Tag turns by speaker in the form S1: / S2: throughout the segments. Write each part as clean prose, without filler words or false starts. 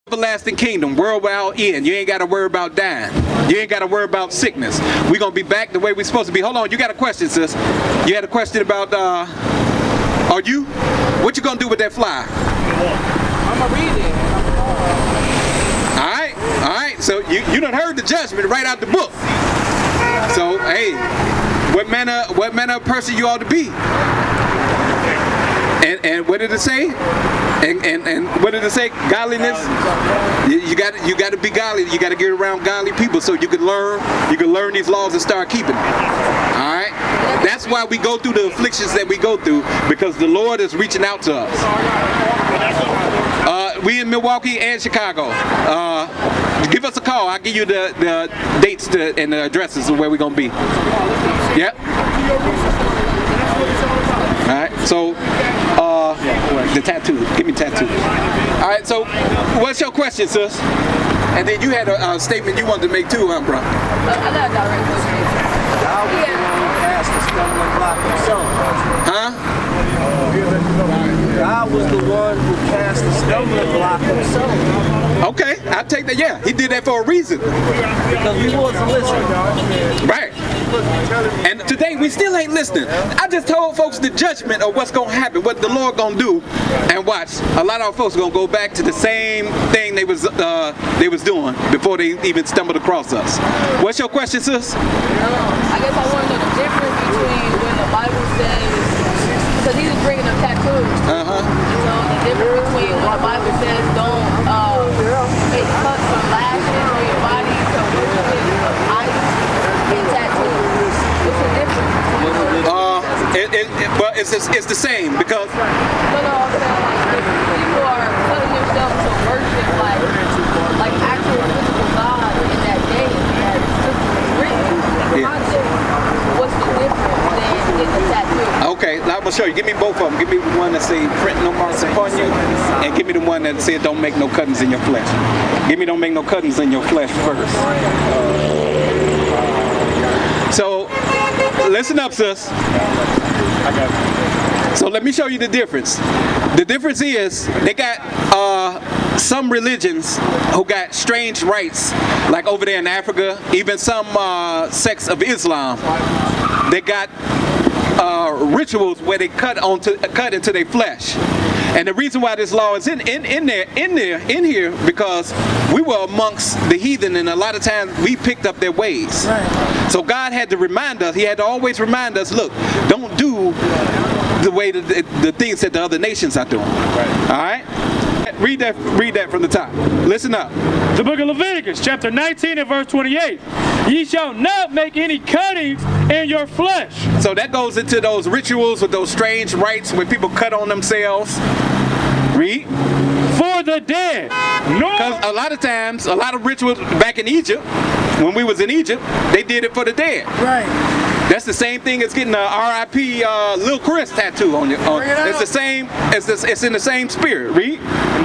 S1: Everlasting kingdom, world without end. You ain't got to worry about dying. You ain't got to worry about sickness. We're going to be back the way we're supposed to be. Hold on, you got a question, sis. You had a question about, are you? What you going to do with that fly?
S2: I'm going to read it.
S1: All right. So you done heard the judgment right out the book. So, hey, what manner of person you ought to be? And what did it say? And what did it say? Godliness. You got to be godly. You got to get around godly people so you can learn these laws and start keeping them. All right. That's why we go through the afflictions that we go through, because the Lord is reaching out to us. We in Milwaukee and Chicago. Give us a call. I'll give you the dates and the addresses of where we're gonna be. Yep. All right. So the tattoo. Give me tattoo. All right. So what's your question, sis? And then you had a statement you wanted to make too, huh, bro?
S2: I got a direct question.
S1: Huh?
S3: God was the one who cast the stumbling block himself.
S1: Okay, I'll take that. Yeah, he did that for a reason.
S3: Because we wasn't listening.
S1: Right. And today we still ain't listening. I just told folks the judgment of what's going to happen, what the Lord going to do. And watch, a lot of our folks are going to go back to the same thing they was doing before they even stumbled across us. What's your question, sis?
S2: I guess I want to know the difference between when the Bible says, because he was bringing up tattoos.
S1: Uh-huh.
S2: So the difference between when the Bible says don't make cuts or lashes on your body to worship ice and tattoos. What's the difference?
S1: But it's the same because.
S2: No, I'm saying like people are cutting themselves to worship like actual physical God in that day that it's written. What's the difference than in the tattoo?
S1: Okay, now I'm gonna show you. Give me both of them. Give me one that say print no marks upon you, and give me the one that said don't make no cuttings in your flesh. Give me don't make no cuttings in your flesh first. So listen up, sis. I got it. So let me show you the difference. The difference is they got some religions who got strange rites, like over there in Africa, even some sects of Islam. They got rituals where they cut into their flesh. And the reason why this law is in here because we were amongst the heathen, and a lot of times we picked up their ways. Right. So God had to remind us. He had to always remind us, look, don't do the way the things that the other nations are doing. Right. All right. Read that from the top. Listen up.
S4: The book of Leviticus, chapter 19 and verse 28. Ye shall not make any cuttings in your flesh.
S1: So that goes into those rituals with those strange rites when people cut on themselves. Read.
S4: For the dead.
S1: Because a lot of times, a lot of rituals back in Egypt, when we was in Egypt, they did it for the dead.
S5: Right.
S1: That's the same thing as getting a R.I.P. Lil Chris tattoo on you. It's the same. It's in the same spirit. Read.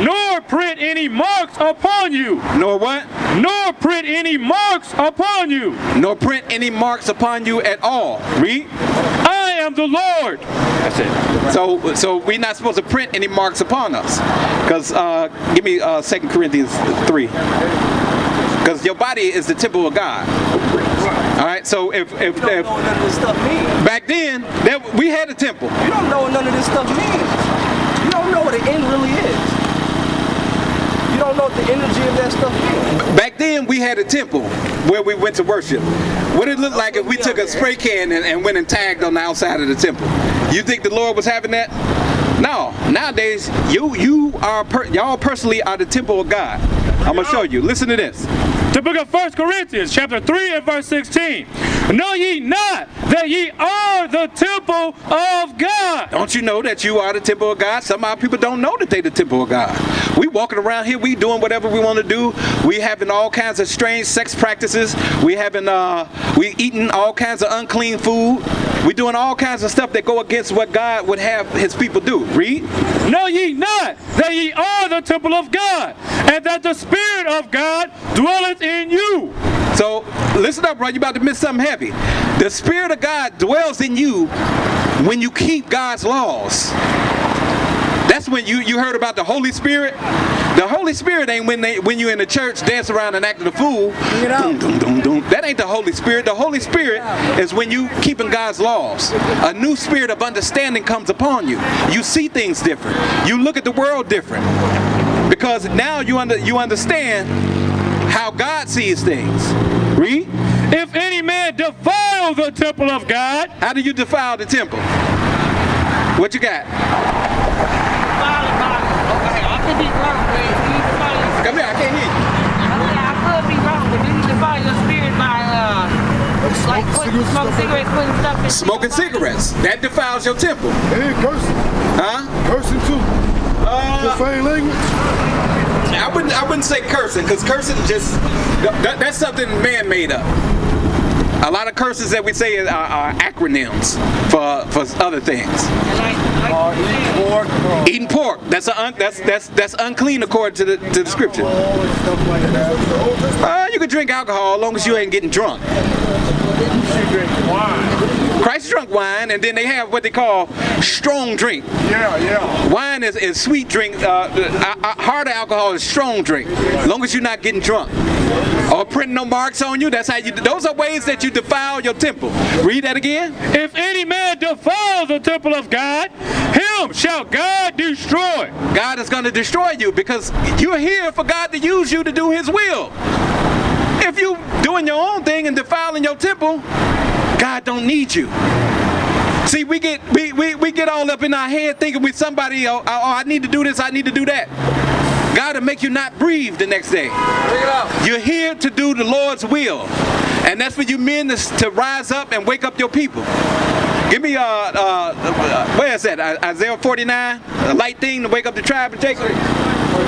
S4: Nor print any marks upon you.
S1: Nor what?
S4: Nor print any marks upon you.
S1: Nor print any marks upon you at all. Read.
S4: I am the Lord. That's it.
S1: So we're not supposed to print any marks upon us. Because give me 2 Corinthians 3. Because your body is the temple of God. All right, so if
S3: you don't know what none of this stuff means.
S1: Back then we had a temple.
S3: You don't know what none of this stuff means. You don't know what the end really is. You don't know what the energy of that stuff means.
S1: Back then we had a temple where we went to worship. What did it look like if we took a spray can and went and tagged on the outside of the temple? You think the Lord was having that? No, nowadays y'all personally are the temple of God. I'm gonna show you. Listen to this.
S4: The book of 1 Corinthians, chapter 3 and verse 16. Know ye not that ye are the temple of God?
S1: Don't you know that you are the temple of God? Some of our people don't know that they the temple of God. We walking around here, we doing whatever we want to do. We having all kinds of strange sex practices. We eating all kinds of unclean food. We doing all kinds of stuff that go against what God would have his people do. Read.
S4: Know ye not that ye are the temple of God, and that the Spirit of God dwelleth in you?
S1: So listen up, bro. You about to miss something heavy. The Spirit of God dwells in you when you keep God's laws. That's when you heard about the Holy Spirit. The Holy Spirit ain't when you in the church dance around and acting a fool. Dum, dum, dum, dum. That ain't the Holy Spirit. The Holy Spirit is when you keeping God's laws. A new spirit of understanding comes upon you. You see things different. You look at the world different. Because now you understand how God sees things. Read.
S4: If any man defile the temple of God.
S1: How do you defile the temple? What you got? Come here, I can't hear you.
S5: I could be wrong, but you need to follow your spirit by smoking cigarettes, putting stuff in.
S1: Smoking cigarettes. That defiles your temple.
S6: And cursing.
S1: Huh?
S6: Cursing too. Profane language.
S1: I wouldn't say cursing, because cursing that's something man made up. A lot of curses that we say are acronyms for other things. Eating pork. That's unclean according to the scripture. You can drink alcohol as long as you ain't getting drunk. Christ drunk wine, and then they have what they call strong drink.
S6: Yeah.
S1: Wine is sweet drink. Harder alcohol is strong drink. As long as you're not getting drunk or printing no marks on you. That's how you. Those are ways that you defile your temple. Read that again.
S4: If any man defile the temple of God, him shall God destroy.
S1: God is going to destroy you because you're here for God to use you to do His will. If you doing your own thing and defiling your temple, God don't need you. See, we get all up in our head thinking we somebody. Oh, I need to do this. I need to do that. God will make you not breathe the next day. You're here to do the Lord's will, and that's for you men to rise up and wake up your people. Give me where is that? Isaiah 49, a light thing to wake up the tribe of Jacob.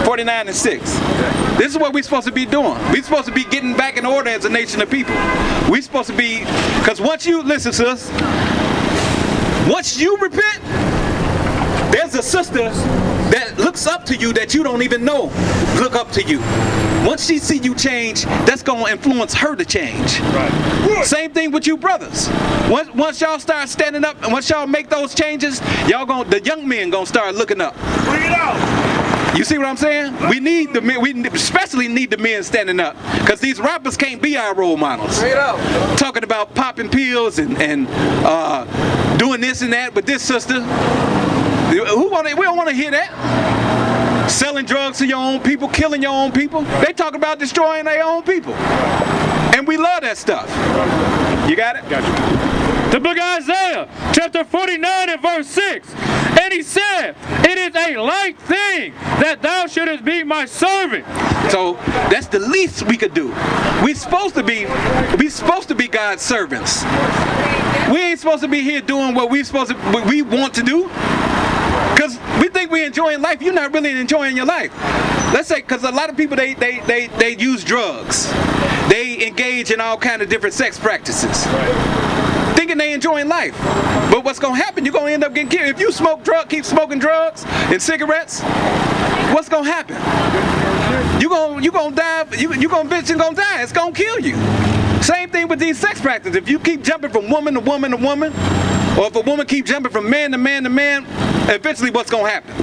S1: 49 and 6. This is what we're supposed to be doing. We're supposed to be getting back in order as a nation of people. We're supposed to be, because once you listen to us, once you repent, there's a sister that looks up to you that you don't even know look up to you. Once she see you change, that's going to influence her to change. Right. Same thing with you brothers. Once y'all start standing up and once y'all make those changes, the young men going to start looking up.
S6: Bring it out.
S1: You see what I'm saying? We need the men, we especially need the men standing up, because these rappers can't be our role models. Talking about popping pills and doing this and that with this sister. We don't want to hear that. Selling drugs to your own people, killing your own people. They talk about destroying their own people. And we love that stuff. You got it?
S4: Got you. The book of Isaiah, chapter 49 and verse 6. And he said, it is a light thing that thou shouldest be my servant.
S1: So that's the least we could do. We're supposed to be God's servants. We ain't supposed to be here doing what we want to do. Because we think we're enjoying life. You're not really enjoying your life. Let's say, because a lot of people, they use drugs. They engage in all kind of different sex practices. Thinking they enjoying life. But what's going to happen, you're going to end up getting killed. If you keep smoking drugs and cigarettes, what's going to happen? You're going to die. You're going to die. It's going to kill you. Same thing with these sex practices. If you keep jumping from woman to woman to woman, or if a woman keeps jumping from man to man to man, eventually what's going to happen?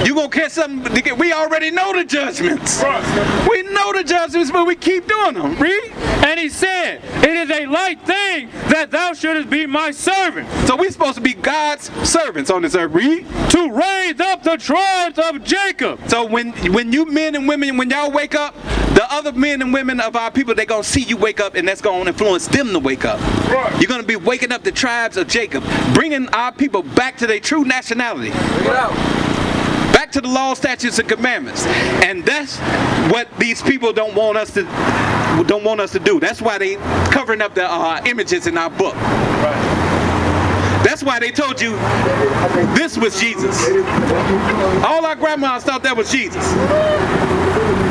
S1: You gonna catch something? We already know the judgments.
S6: Right.
S1: We know the judgments, but we keep doing them. Read.
S4: And he said, it is a light thing that thou shouldest be my servant.
S1: So we supposed to be God's servants on this earth. Read.
S4: To raise up the tribes of Jacob.
S1: So when you men and women, when y'all wake up, the other men and women of our people, they're going to see you wake up, and that's going to influence them to wake up.
S6: Right.
S1: You're going to be waking up the tribes of Jacob, bringing our people back to their true nationality. Back to the law, statutes, and commandments. And that's what these people don't want us to do. That's why they covering up the images in our book.
S6: Right.
S1: That's why they told you this was Jesus. All our grandmas thought that was Jesus.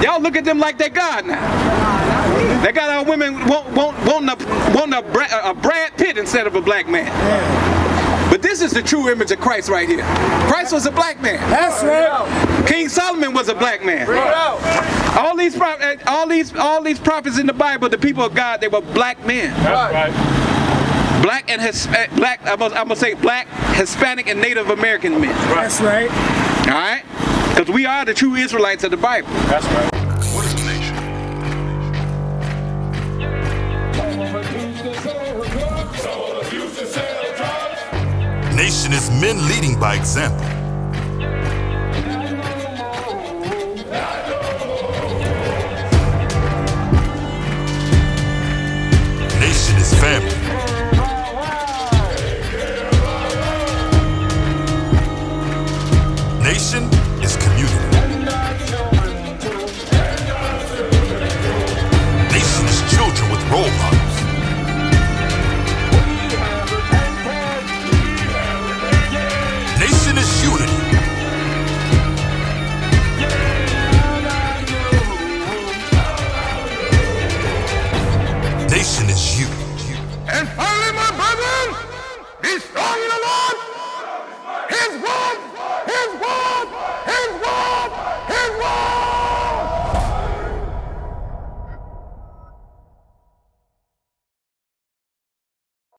S1: Y'all look at them like they're God now. They got our women wanting a Brad Pitt instead of a black man. But this is the true image of Christ right here. Christ was a black man.
S6: That's right.
S1: King Solomon was a black man. All these prophets in the Bible, the people of God, they were black men.
S6: That's right.
S1: Black and I'm gonna say black, Hispanic, and Native American men.
S6: That's right.
S1: All right, because we are the true Israelites of the Bible.
S6: That's right.
S7: What is a nation? Nation is men leading by example. Nation is family. Nation